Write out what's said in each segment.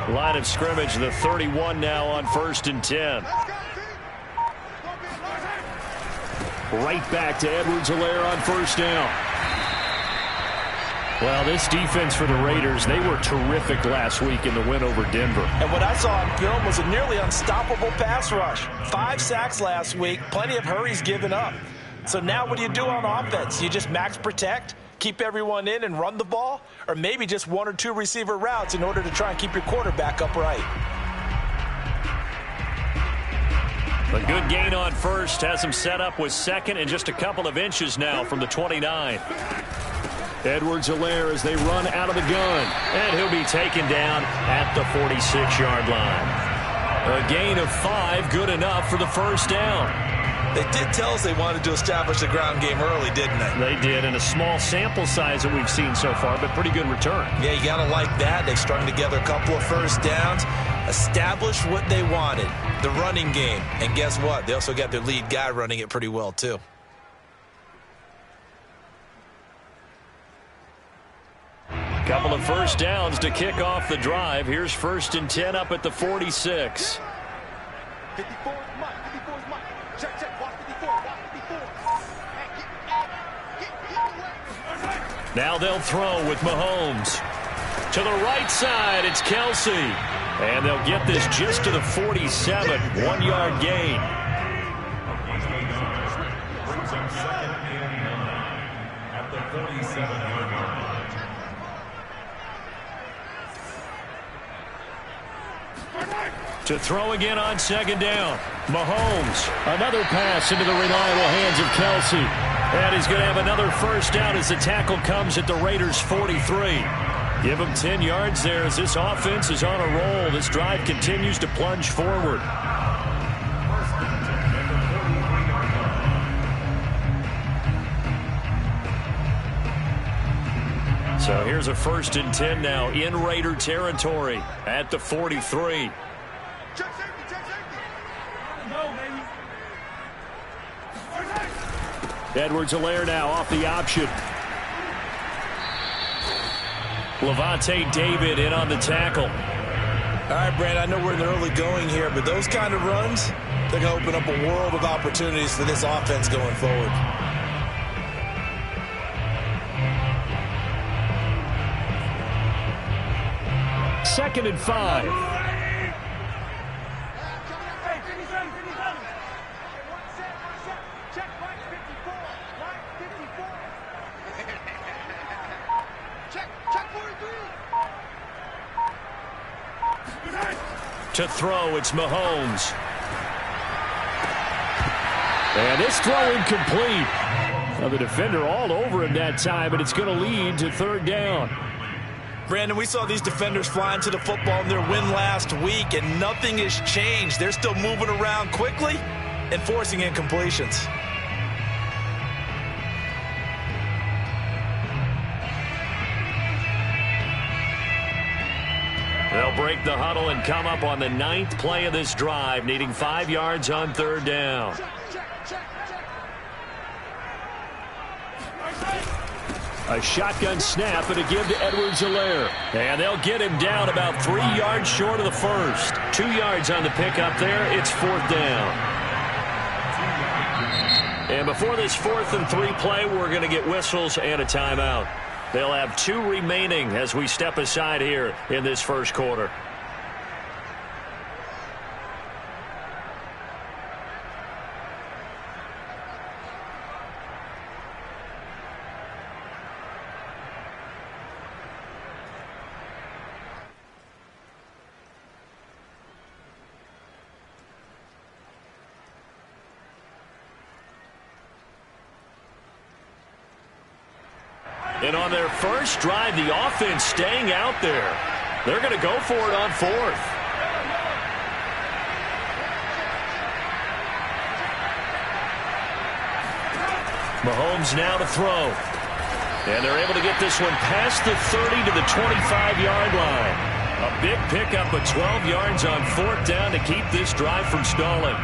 Line of scrimmage, the 31 now on 1st and 10. Right back to Edwards-Helaire on 1st down. Well, this defense for the Raiders, they were terrific last week in the win over Denver. And what I saw on film was a nearly unstoppable pass rush. 5 sacks last week, plenty of hurries given up. So now what do you do on offense? You just max protect, keep everyone in and run the ball, or maybe just 1 or 2 receiver routes in order to try and keep your quarterback upright. A good gain on 1st, has him set up with 2nd and just a couple of inches now from the 29. Edwards-Helaire as they run out of the gun. And he'll be taken down at the 46-yard line. A gain of 5, good enough for the 1st down. They did tell us they wanted to establish the ground game early, didn't they? They did, and a small sample size that we've seen so far, but pretty good return. Yeah, you got to like that. They strung together a couple of 1st downs, established what they wanted, the running game. And guess what? They also got their lead guy running it pretty well, too. Couple of 1st downs to kick off the drive. Here's 1st and 10 up at the 46. 54 is Mike. 54 is Mike. Check. Watch 54. Watch 54. Now they'll throw with Mahomes. To the right side, it's Kelsey. And they'll get this just to the 47. 1-yard gain. Brings him 2nd and 9 at the 47-yard line. To throw again on 2nd down. Mahomes. Another pass into the reliable hands of Kelsey. And he's going to have another 1st down as the tackle comes at the Raiders' 43. Give him 10 yards there as this offense is on a roll. This drive continues to plunge forward. So here's a 1st and 10 now in Raider territory at the 43. Check safety. No, baby. Edwards-Helaire now off the option. Levante David in on the tackle. All right, Brad, I know we're in the early going here, but those kind of runs, they're going to open up a world of opportunities for this offense going forward. Second and 5. To throw, it's Mahomes. And this throw incomplete. Now the defender all over him that time, but it's going to lead to 3rd down. Brandon, we saw these defenders flying to the football in their win last week, and nothing has changed. They're still moving around quickly and forcing incompletions. They'll break the huddle and come up on the 9th play of this drive, needing 5 yards on 3rd down. A shotgun snap and a give to Edwards-Helaire. And they'll get him down about 3 yards short of the 1st. 2 yards on the pickup there. It's 4th down. And before this 4th and 3 play, we're going to get whistles and a timeout. They'll have 2 remaining as we step aside here in this 1st quarter. And on their first drive, the offense staying out there. They're going to go for it on 4th. Mahomes now to throw. And they're able to get this one past the 30 to the 25-yard line. A big pickup of 12 yards on 4th down to keep this drive from stalling.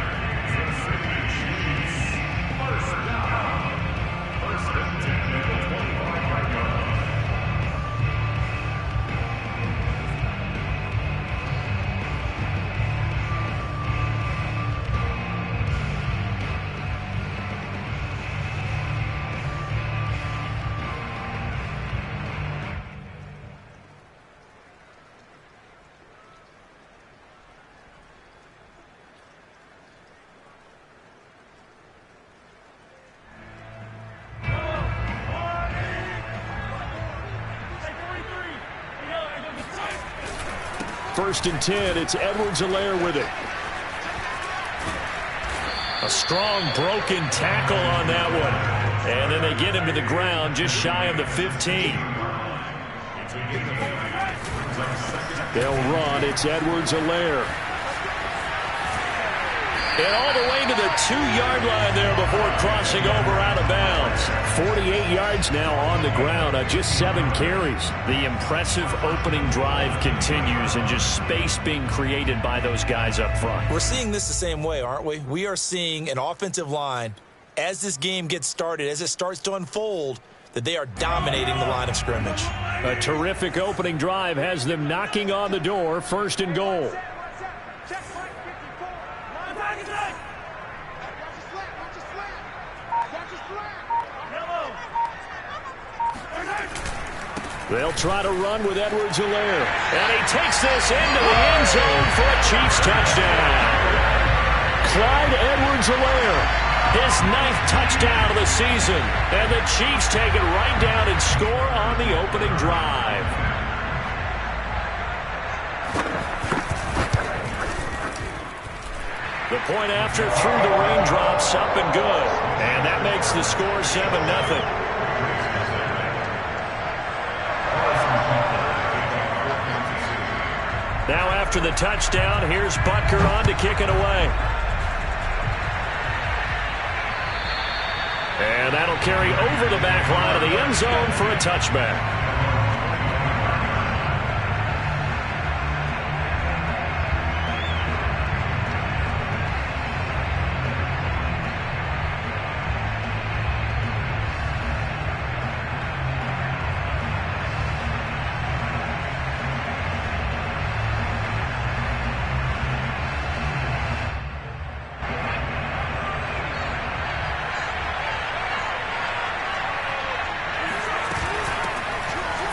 First and 10, it's Edwards-Helaire with it. A strong broken tackle on that one. And then they get him to the ground just shy of the 15. They'll run. It's Edwards-Helaire. And all the way to the 2-yard line there before crossing over out of bounds. 48 yards now on the ground on just 7 carries. The impressive opening drive continues and just space being created by those guys up front. We're seeing this the same way, aren't we? We are seeing an offensive line, as this game gets started, as it starts to unfold, that they are dominating the line of scrimmage. A terrific opening drive has them knocking on the door. First and goal. They'll try to run with Edwards-Helaire. And he takes this into the end zone for a Chiefs touchdown. Clyde Edwards-Helaire, his 9th touchdown of the season. And the Chiefs take it right down and score on the opening drive. The point after through the raindrops, up and good. And that makes the score 7-0. Now after the touchdown, here's Butker on to kick it away. And that'll carry over the back line of the end zone for a touchback.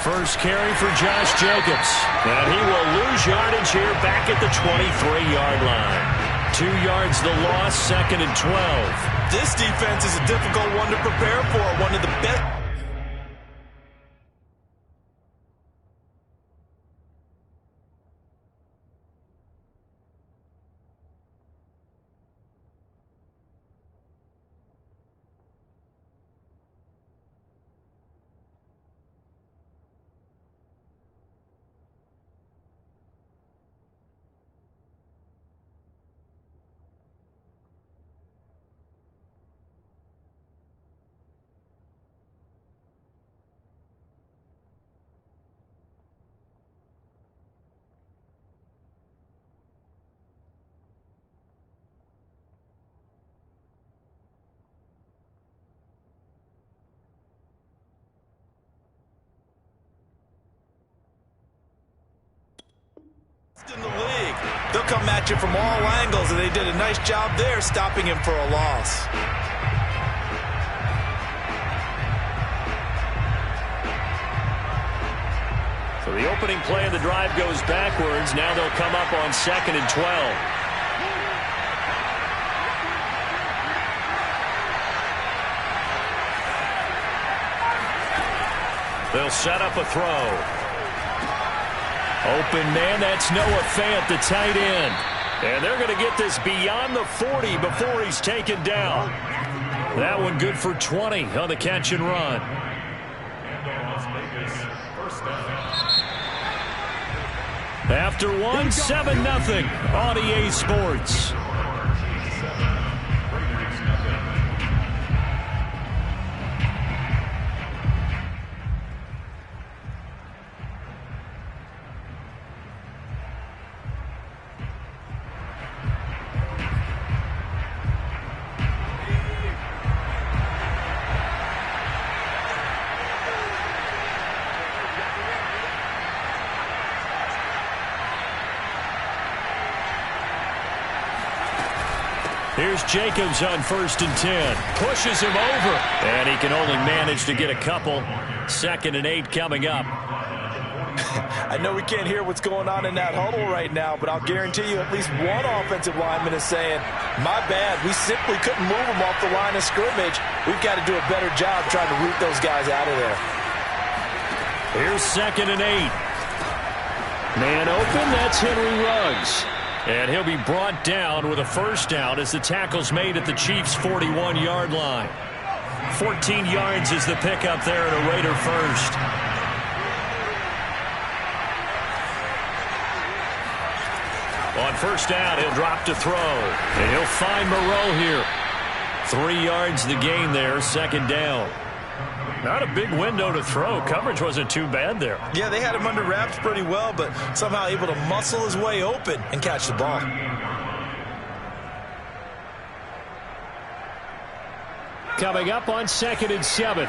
First carry for Josh Jacobs. And he will lose yardage here back at the 23-yard line. 2 yards the loss, 2nd and 12. This defense is a difficult one to prepare for. One of the best. In the league. They'll come at you from all angles, and they did a nice job there stopping him for a loss. So the opening play of the drive goes backwards. Now they'll come up on 2nd and 12. They'll set up a throw. Open man, that's Noah Fant, the tight end. And they're going to get this beyond the 40 before he's taken down. That one good for 20 on the catch and run. After one, 7-0 on EA Sports. Here's Jacobs on 1st and 10. Pushes him over. And he can only manage to get a couple. 2nd and 8 coming up. I know we can't hear what's going on in that huddle right now, but I'll guarantee you at least one offensive lineman is saying, my bad, we simply couldn't move them off the line of scrimmage. We've got to do a better job trying to root those guys out of there. Here's 2nd and 8. Man open, that's Henry Ruggs. And he'll be brought down with a first down as the tackle's made at the Chiefs' 41-yard line. 14 yards is the pickup there at a Raider first. On first down, he'll drop to throw. And he'll find Moreau here. 3 yards the gain there, second down. Not a big window to throw. Coverage wasn't too bad there. Yeah, they had him under wraps pretty well, but somehow able to muscle his way open and catch the ball. Coming up on 2nd and 7.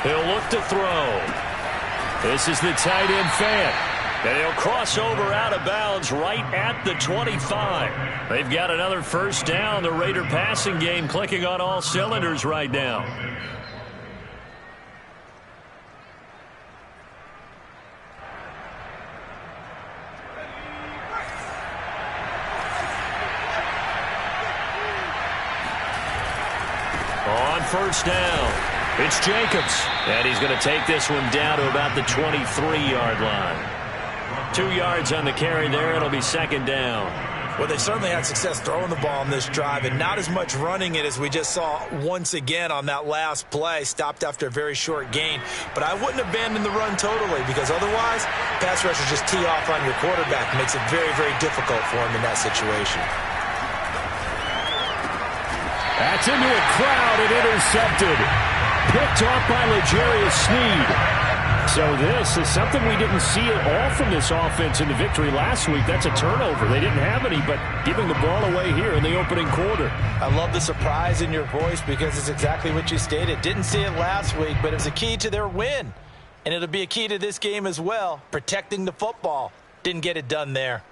He'll look to throw. This is the tight end fan. And he'll cross over out of bounds right at the 25. They've got another first down. The Raider passing game clicking on all cylinders right now. On first down, it's Jacobs. And he's going to take this one down to about the 23-yard line. 2 yards on the carry there. It'll be second down. Well, they certainly had success throwing the ball on this drive and not as much running it as we just saw once again on that last play. Stopped after a very short gain. But I wouldn't abandon the run totally because otherwise, pass rushers just tee off on your quarterback. Makes it very, very difficult for him in that situation. That's into a crowd and intercepted. Picked off by L'Jarius Sneed. So this is something we didn't see at all from this offense in the victory last week. That's a turnover. They didn't have any, but giving the ball away here in the opening quarter. I love the surprise in your voice because it's exactly what you stated. Didn't see it last week, but it was a key to their win. And it'll be a key to this game as well, protecting the football. Didn't get it done there.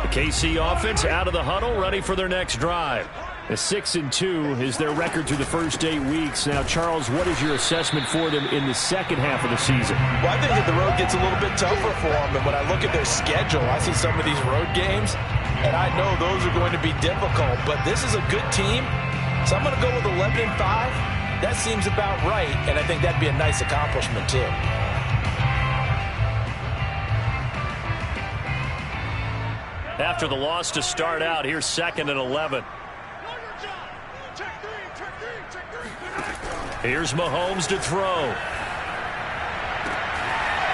The KC offense out of the huddle, ready for their next drive. A 6-2 is their record through the first 8 weeks. Now, Charles, what is your assessment for them in the second half of the season? Well, I think that the road gets a little bit tougher for them. And when I look at their schedule, I see some of these road games, and I know those are going to be difficult. But this is a good team, so I'm going to go with 11-5. That seems about right, and I think that'd be a nice accomplishment, too. After the loss to start out, here's 2nd and 11. Here's Mahomes to throw.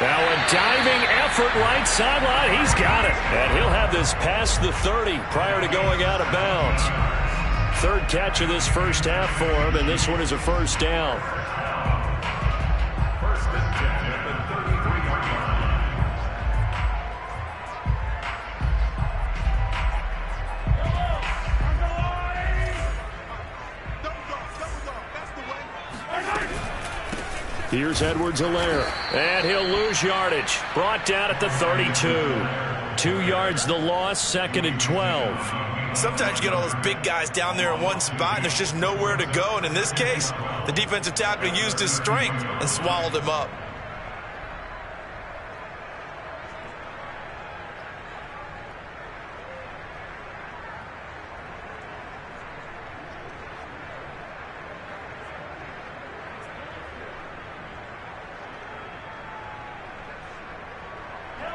Now a diving effort right sideline. He's got it. And he'll have this past the 30 prior to going out of bounds. Third catch of this first half for him, and this one is a first down. First and 10 at the 33-yard line. Here's Edwards-Helaire, and he'll lose yardage. Brought down at the 32. 2 yards the loss, 2nd and 12. Sometimes you get all those big guys down there in one spot, and there's just nowhere to go. And in this case, the defensive tackle used his strength and swallowed him up.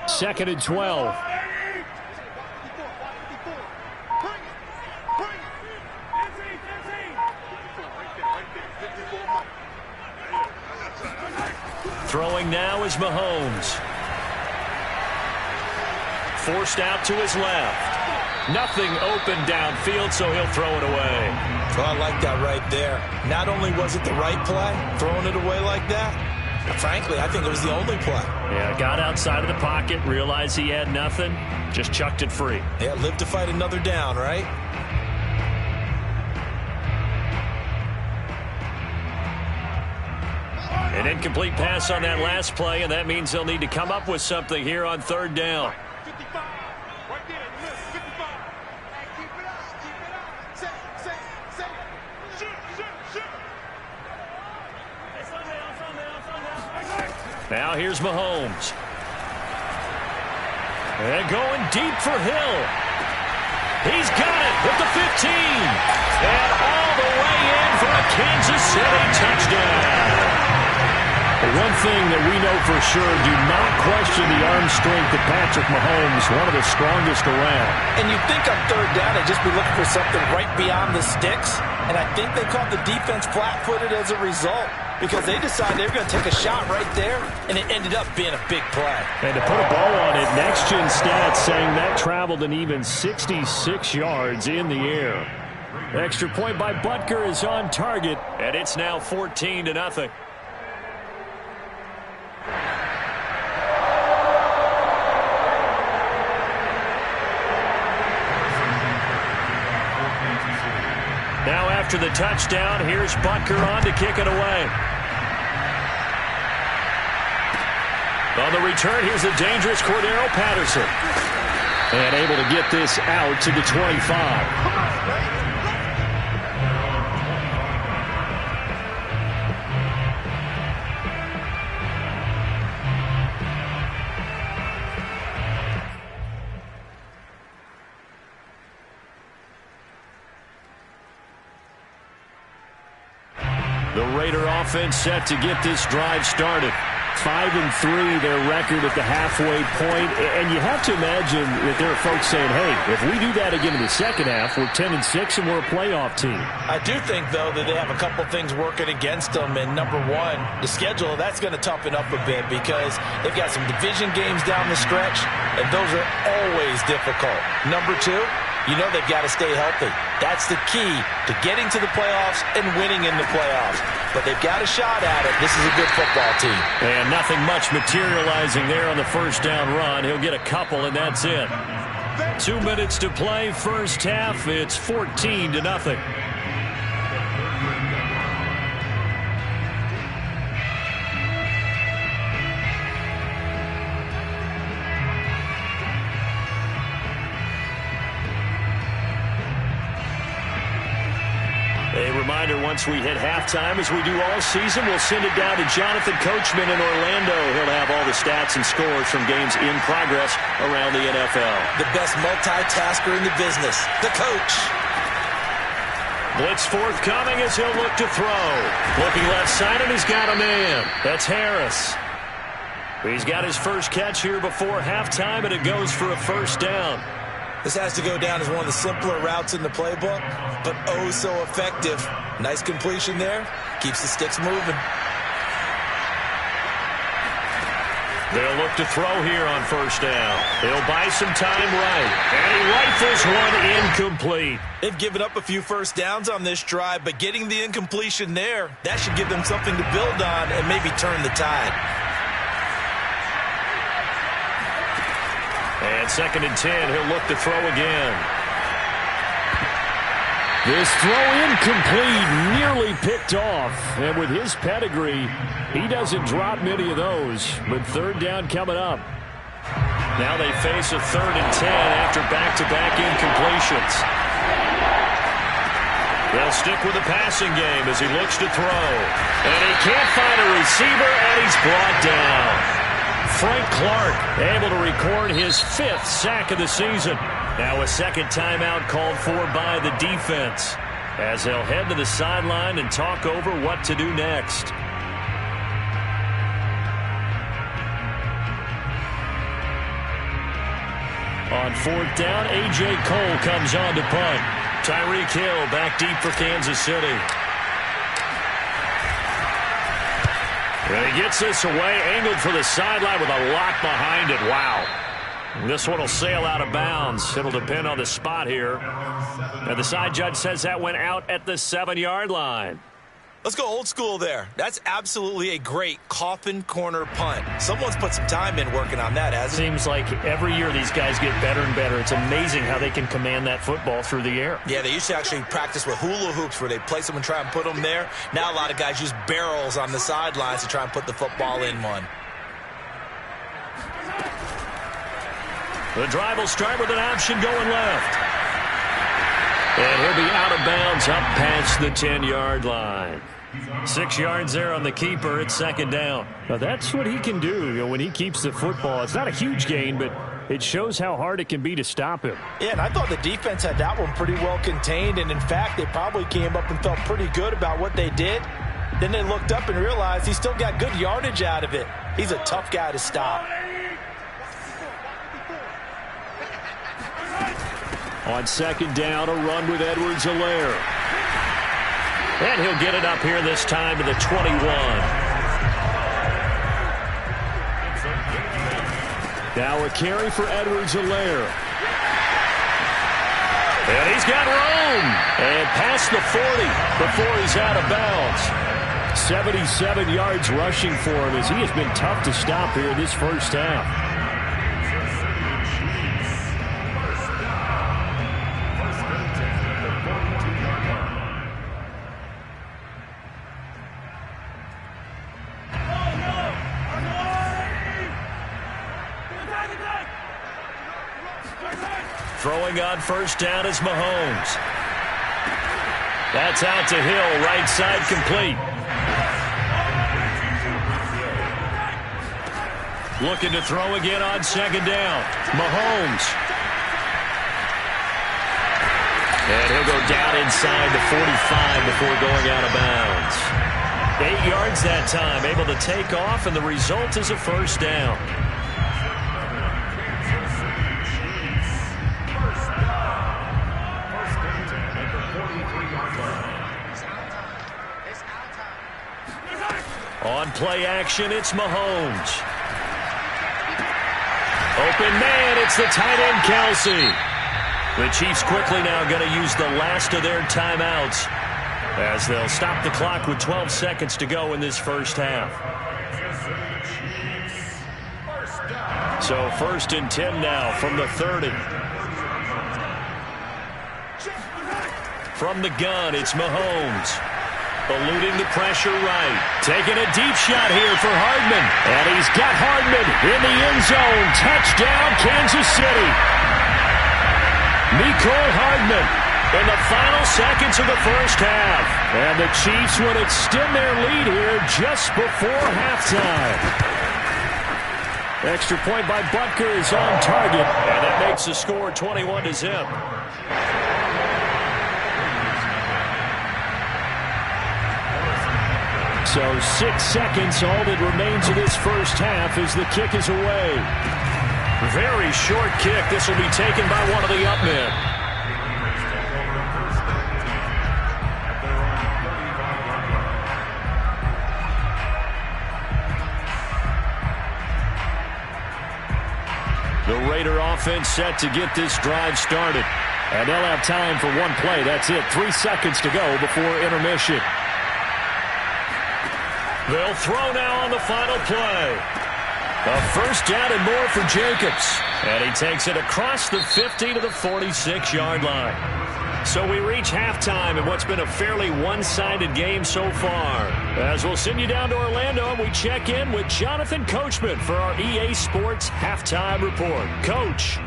Second and 12. Throwing now is Mahomes. Forced out to his left. Nothing open downfield, so he'll throw it away. Well, I like that right there. Not only was it the right play, throwing it away like that, frankly, I think it was the only play. Yeah, got outside of the pocket, realized he had nothing, just chucked it free. Yeah, live to fight another down, right? An incomplete pass on that last play, and that means they'll need to come up with something here on third down. 55. Right there. You miss. 55. Hey, keep it up. Keep it up. Say. Shoot. Now here's Mahomes. And going deep for Hill. He's got it at the 15. And all the way in for a Kansas City touchdown. One thing that we know for sure, do not question the arm strength of Patrick Mahomes, one of the strongest around. And you think on third down they'd just be looking for something right beyond the sticks. And I think they caught the defense flat-footed as a result because they decided they were going to take a shot right there, and it ended up being a big play. And to put a bow on it, Next Gen Stats saying that traveled an even 66 yards in the air. Extra point by Butker is on target, and it's now 14-0. Now after the touchdown, here's Butker on to kick it away. On the return, here's the dangerous Cordero Patterson. And able to get this out to the 25. The Raider offense set to get this drive started. 5-3 their record at the halfway point. And you have to imagine that there are folks saying, hey, if we do that again in the second half, we're 10-6 and we're a playoff team. I do think, though, that they have a couple things working against them. And number one, the schedule, that's going to toughen up a bit because they've got some division games down the stretch, and those are always difficult. Number two, you know they've got to stay healthy. That's the key to getting to the playoffs and winning in the playoffs. But they've got a shot at it. This is a good football team. And nothing much materializing there on the first down run. He'll get a couple, and that's it. 2 minutes to play, first half. It's 14-0. A reminder, once we hit halftime, as we do all season, we'll send it down to Jonathan Coachman in Orlando. He'll have all the stats and scores from games in progress around the NFL. The best multitasker in the business, the coach. Blitz forthcoming as he'll look to throw. Looking left side, and he's got a man. That's Harris. He's got his first catch here before halftime, and it goes for a first down. This has to go down as one of the simpler routes in the playbook, but oh so effective. Nice completion there. Keeps the sticks moving. They'll look to throw here on first down. He'll buy some time right. And he rifles one incomplete. They've given up a few first downs on this drive, but getting the incompletion there, that should give them something to build on and maybe turn the tide. And 2nd and 10, he'll look to throw again. This throw incomplete, nearly picked off. And with his pedigree, he doesn't drop many of those. But third down coming up. Now they face a 3rd and 10 after back-to-back incompletions. They'll stick with the passing game as he looks to throw. And he can't find a receiver, and he's brought down. Frank Clark able to record his 5th sack of the season. Now a second timeout called for by the defense as they'll head to the sideline and talk over what to do next. On 4th down, A.J. Cole comes on to punt. Tyreek Hill back deep for Kansas City. And he gets this away, angled for the sideline with a lot behind it. Wow. This one will sail out of bounds. It'll depend on the spot here. And the side judge says that went out at the 7-yard line. Let's go old school there. That's absolutely a great coffin corner punt. Someone's put some time in working on that, hasn't it? Seems like every year these guys get better and better. It's amazing how they can command that football through the air. Yeah, they used to actually practice with hula hoops where they place them and try and put them there. Now a lot of guys use barrels on the sidelines to try and put the football in one. The drive will start with an option going left. And he'll be out of bounds up past the 10-yard line. 6 yards there on the keeper. It's 2nd down. Now that's what he can do. When he keeps the football. It's not a huge gain, but It shows how hard it can be to stop him. Yeah, and I thought the defense had that one pretty well contained, and in fact, they probably came up and felt pretty good about what they did. Then they looked up and realized he still got good yardage out of it. He's a tough guy to stop. On second down, a run with Edwards-Helaire. And he'll get it up here this time to the 21. Now a carry for Edwards-Helaire. And he's got room. And past the 40 before he's out of bounds. 77 yards rushing for him as he has been tough to stop here this first half. Throwing on first down is Mahomes. That's out to Hill, right side complete. Looking to throw again on second down. Mahomes. And he'll go down inside the 45 before going out of bounds. 8 yards that time, able to take off, and the result is a first down. On play action, it's Mahomes. Open man, it's the tight end, Kelsey. The Chiefs quickly now going to use the last of their timeouts as they'll stop the clock with 12 seconds to go in this first half. So first and 10 now from the 30. From the gun, it's Mahomes. Eluding the pressure right. Taking a deep shot here for Hardman. And he's got Hardman in the end zone. Touchdown, Kansas City. Mecole Hardman in the final seconds of the first half. And the Chiefs would extend their lead here just before halftime. Extra point by Butker is on target. And that makes the score 21-0. So 6 seconds, all that remains of this first half as the kick is away. Very short kick. This will be taken by one of the up men. The Raider offense set to get this drive started. And they'll have time for one play. That's it. 3 seconds to go before intermission. They'll throw now on the final play. A first down and more for Jacobs. And he takes it across the 50 to the 46-yard line. So we reach halftime in what's been a fairly one-sided game so far. As we'll send you down to Orlando, we check in with Jonathan Coachman for our EA Sports Halftime Report. Coach.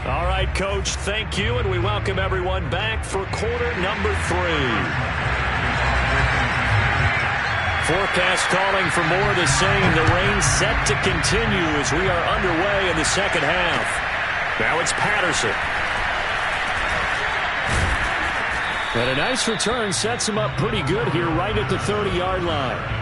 All right, Coach, thank you, and we welcome everyone back for quarter number 3. Forecast calling for more of the same. The rain set to continue as we are underway in the second half. Now it's Patterson. And a nice return sets him up pretty good here right at the 30-yard line.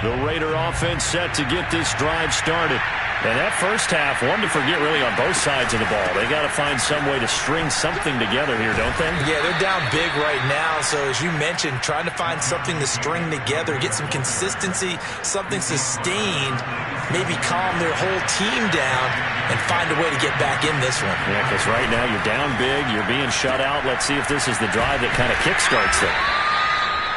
The Raider offense set to get this drive started. And that first half, one to forget really on both sides of the ball. They got to find some way to string something together here, don't they? Yeah, they're down big right now. So as you mentioned, trying to find something to string together, get some consistency, something sustained, maybe calm their whole team down and find a way to get back in this one. Yeah, because right now you're down big, you're being shut out. Let's see if this is the drive that kind of kickstarts it.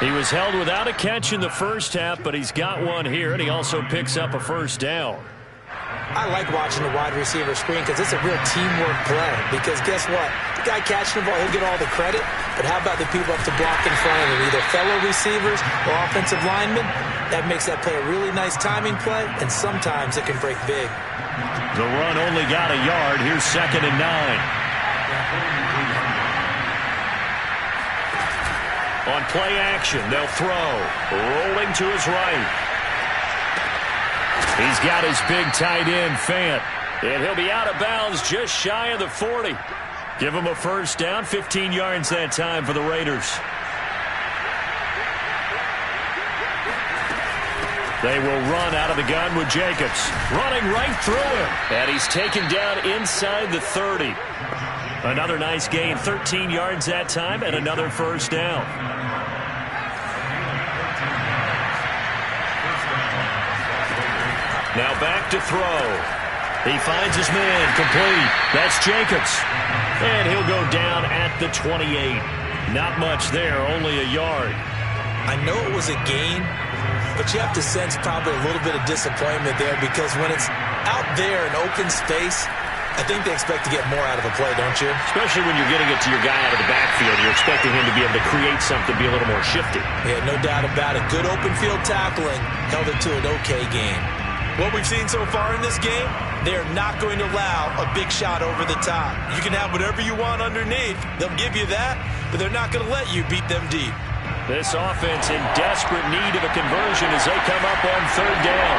He was held without a catch in the first half, but he's got one here, and he also picks up a first down. I like watching the wide receiver screen because it's a real teamwork play. Because guess what? that guy catching the ball, he'll get all the credit. But how about the people up to block in front of him, either fellow receivers or offensive linemen? That makes that play a really nice timing play, and sometimes it can break big. The run only got a yard. Here's 2nd and 9. On play action, they'll throw. Rolling to his right. He's got his big tight end, Fant. And he'll be out of bounds just shy of the 40. Give him a first down, 15 yards that time for the Raiders. They will run out of the gun with Jacobs. Running right through him. And he's taken down inside the 30. Another nice gain, 13 yards that time, and another first down. Now back to throw. He finds his man, complete. That's Jacobs. And he'll go down at the 28. Not much there, only a yard. I know it was a gain, but you have to sense probably a little bit of disappointment there, because when it's out there in open space, I think they expect to get more out of a play, don't you? Especially when you're getting it to your guy out of the backfield. You're expecting him to be able to create something, be a little more shifty. Yeah, no doubt about it. Good open field tackling held it to an okay game. What we've seen so far in this game, they are not going to allow a big shot over the top. You can have whatever you want underneath. They'll give you that, but they're not going to let you beat them deep. This offense in desperate need of a conversion as they come up on 3rd down.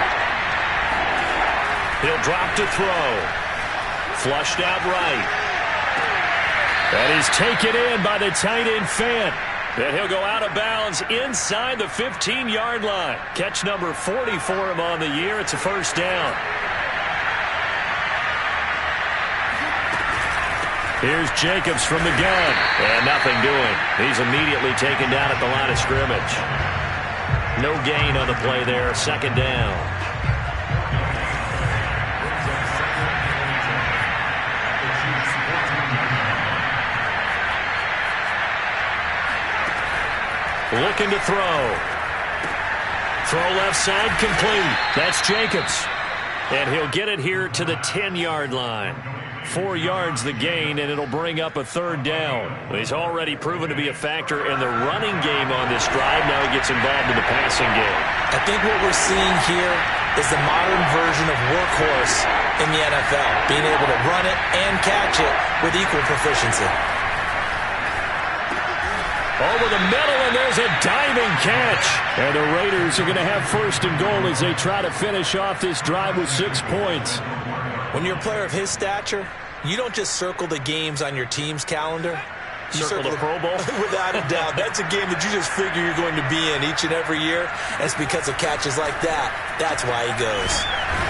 He'll drop to throw. Flushed out right. And he's taken in by the tight end, Fant. Then he'll go out of bounds inside the 15-yard line. Catch number 40 for him on the year. It's a first down. Here's Jacobs from the gun. And nothing doing. He's immediately taken down at the line of scrimmage. No gain on the play there. 2nd down. Looking to throw. Throw left side, complete. That's Jacobs. And he'll get it here to the 10-yard line. 4 yards the gain, and it'll bring up a 3rd down. He's already proven to be a factor in the running game on this drive. Now he gets involved in the passing game. I think what we're seeing here is the modern version of workhorse in the NFL, being able to run it and catch it with equal proficiency. Over the middle, and there's a diving catch. And the Raiders are going to have 1st and goal as they try to finish off this drive with 6 points. When you're a player of his stature, you don't just circle the games on your team's calendar. You circle the Pro Bowl? Without a doubt. That's a game that you just figure you're going to be in each and every year. And it's because of catches like that. That's why he goes.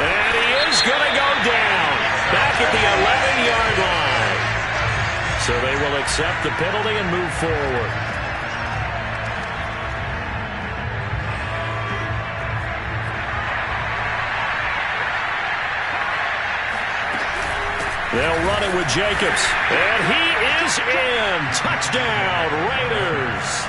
And he is going to go down. Back at the 11-yard line. So they will accept the penalty and move forward. They'll run it with Jacobs. And he is in. Touchdown, Raiders.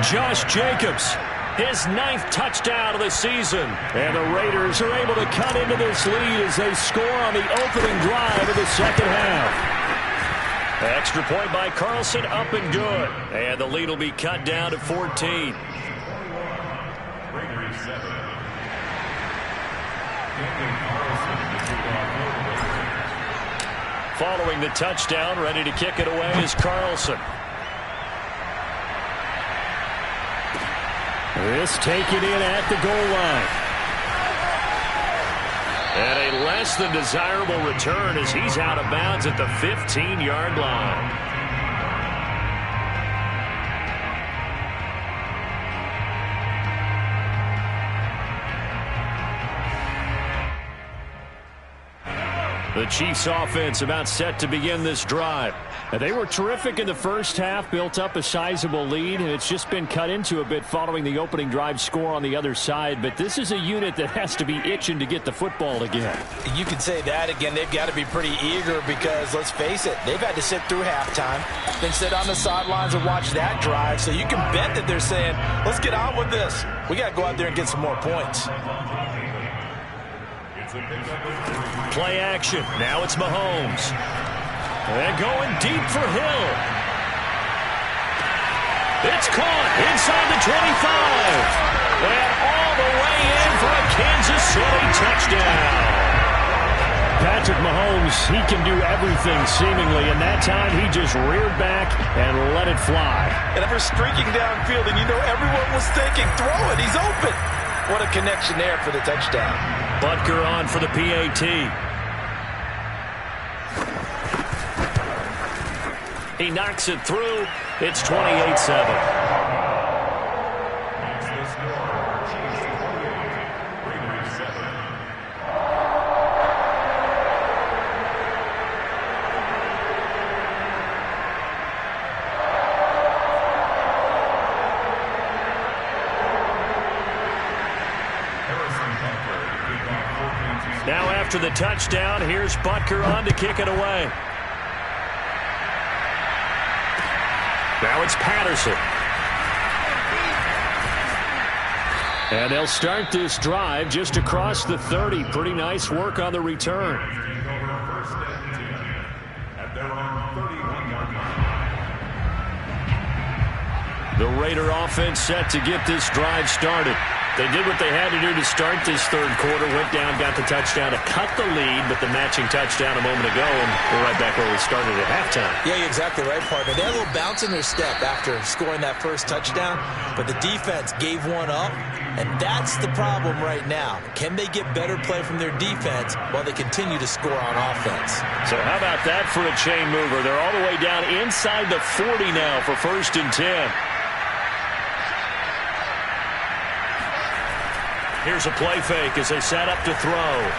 Josh Jacobs, his 9th touchdown of the season. And the Raiders are able to cut into this lead as they score on the opening drive of the 2nd half. Extra point by Carlson, up and good. And the lead will be cut down to 14. Raiders 7. Following the touchdown, ready to kick it away is Carlson. This taken in at the goal line. And a less than desirable return as he's out of bounds at the 15-yard line. The Chiefs offense about set to begin this drive. And they were terrific in the first half, built up a sizable lead, and it's just been cut into a bit following the opening drive score on the other side. But this is a unit that has to be itching to get the football again. You can say that again. They've got to be pretty eager because, let's face it, they've had to sit through halftime, then sit on the sidelines and watch that drive. So you can bet that they're saying, let's get on with this. We got to go out there and get some more points. Play action. Now it's Mahomes. And going deep for Hill. It's caught inside the 25. And all the way in for a Kansas City touchdown. Patrick Mahomes, he can do everything seemingly, and that time he just reared back and let it fly. And if we're streaking downfield, and you know everyone was thinking, throw it, he's open. What a connection there for the touchdown. Butker on for the PAT. He knocks it through. It's 28-7. Now after the touchdown, here's Butker on to kick it away. Now it's Patterson. And they'll start this drive just across the 30. Pretty nice work on the return. The Raider offense set to get this drive started. They did what they had to do to start this third quarter. Went down, got the touchdown to cut the lead, but the matching touchdown a moment ago, and we're right back where we started at halftime. Yeah, you're exactly right, partner. They had a little bounce in their step after scoring that first touchdown, but the defense gave one up, and that's the problem right now. Can they get better play from their defense while they continue to score on offense? So how about that for a chain mover? They're all the way down inside the 40 now for 1st and 10. Here's a play fake as they set up to throw.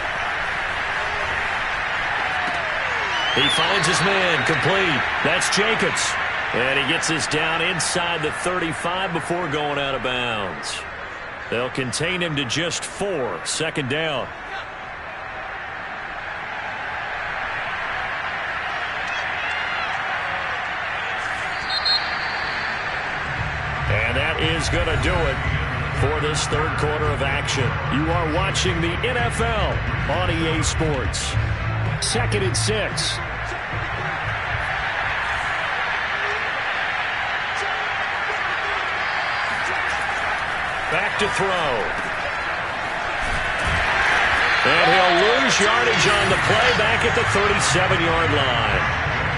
He finds his man, complete. That's Jacobs. And he gets this down inside the 35 before going out of bounds. They'll contain him to just 4. 2nd down. And that is going to do it for this third quarter of action. You are watching the NFL on EA Sports. 2nd and 6. Back to throw. And he'll lose yardage on the play back at the 37-yard line.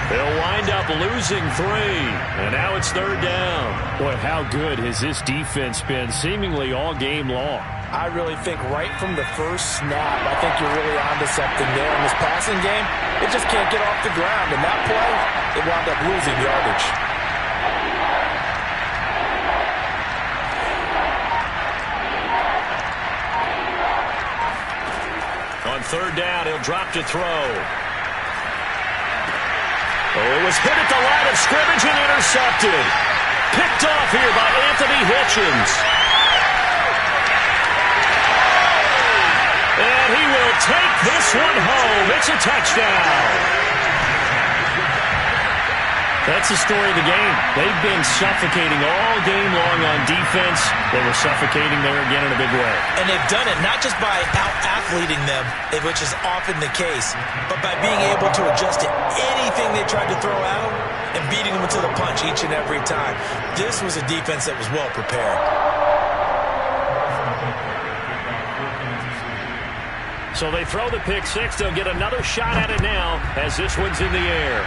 They'll wind up losing 3, and now it's 3rd down. Boy, how good has this defense been seemingly all game long? I really think right from the first snap, I think you're really onto something there in this passing game. It just can't get off the ground, and that play, it wound up losing yardage. On 3rd down, he'll drop to throw. Oh, it was hit at the line of scrimmage and intercepted. Picked off here by Anthony Hitchens. And he will take this one home. It's a touchdown. That's the story of the game. They've been suffocating all game long on defense. They were suffocating there again in a big way. And they've done it not just by out-athleting them, which is often the case, but by being able to adjust to anything they tried to throw at them and beating them to the punch each and every time. This was a defense that was well prepared. So they throw the pick six. They'll get another shot at it now as this one's in the air.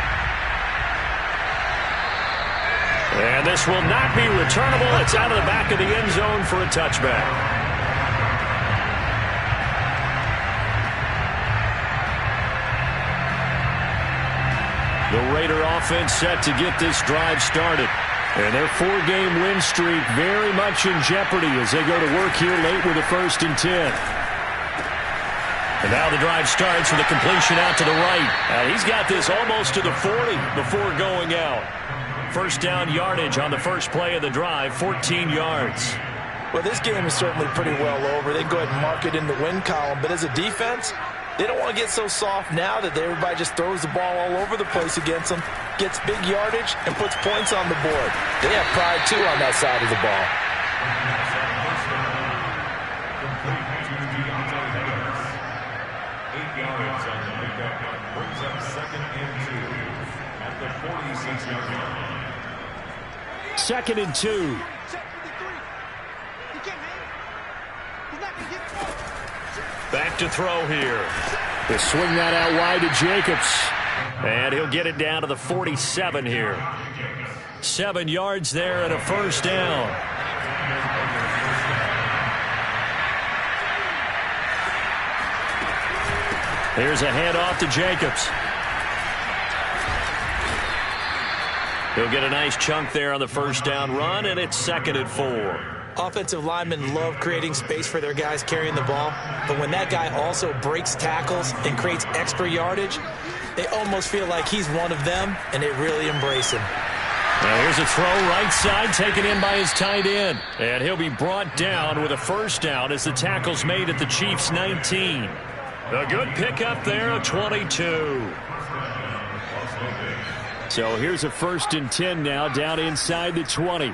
And this will not be returnable. It's out of the back of the end zone for a touchback. The Raider offense set to get this drive started. And their 4-game win streak very much in jeopardy as they go to work here late with a 1st and 10. And now the drive starts with a completion out to the right. He's got this almost to the 40 before going out. 1st down yardage on the first play of the drive, 14 yards. Well, this game is certainly pretty well over. They can go ahead and mark it in the win column. But as a defense, they don't want to get so soft now that everybody just throws the ball all over the place against them, gets big yardage, and puts points on the board. They have pride, too, on that side of the ball. 8 yards on the pickup. Brings up 2nd and 2 at the 46-yard line. 2nd and 2. Check for the 3. He can't hang. He's not going to get it. Back to throw here. They swing that out wide to Jacobs. And he'll get it down to the 47 here. 7 yards there and a first down. Here's a handoff to Jacobs. He'll get a nice chunk there on the first down run, and it's 2nd and 4. Offensive linemen love creating space for their guys carrying the ball, but when that guy also breaks tackles and creates extra yardage, they almost feel like he's one of them, and they really embrace him. Now here's a throw right side taken in by his tight end, and he'll be brought down with a first down as the tackle's made at the Chiefs' 19. A good pickup there, a 22. So here's a 1st and 10 now, down inside the 20.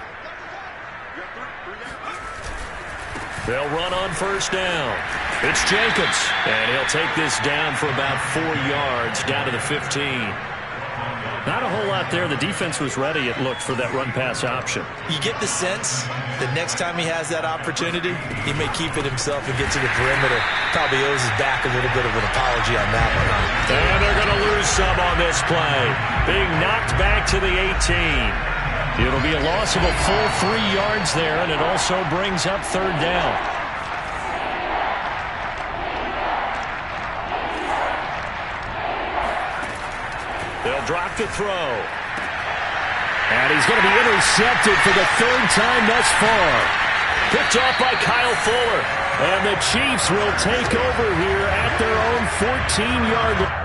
They'll run on first down. It's Jacobs, and he'll take this down for about 4 yards, down to the 15. Not a whole lot there. The defense was ready, it looked, for that run-pass option. You get the sense that next time he has that opportunity, he may keep it himself and get to the perimeter. Probably owes his back a little bit of an apology on that one. And they're going to lose some on this play. Being knocked back to the 18. It'll be a loss of a full 3 yards there, and it also brings up 3rd down. They'll drop to throw. And he's going to be intercepted for the 3rd time thus far. Picked off by Kyle Fuller. And the Chiefs will take over here at their own 14-yard line.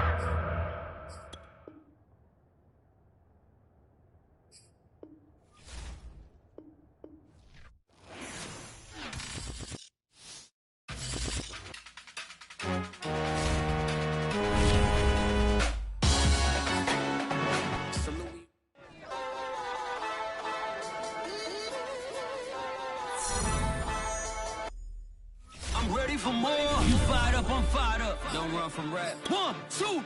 I'm ready for more. You fired up, I'm fired up. Don't run from rap. 1, 2.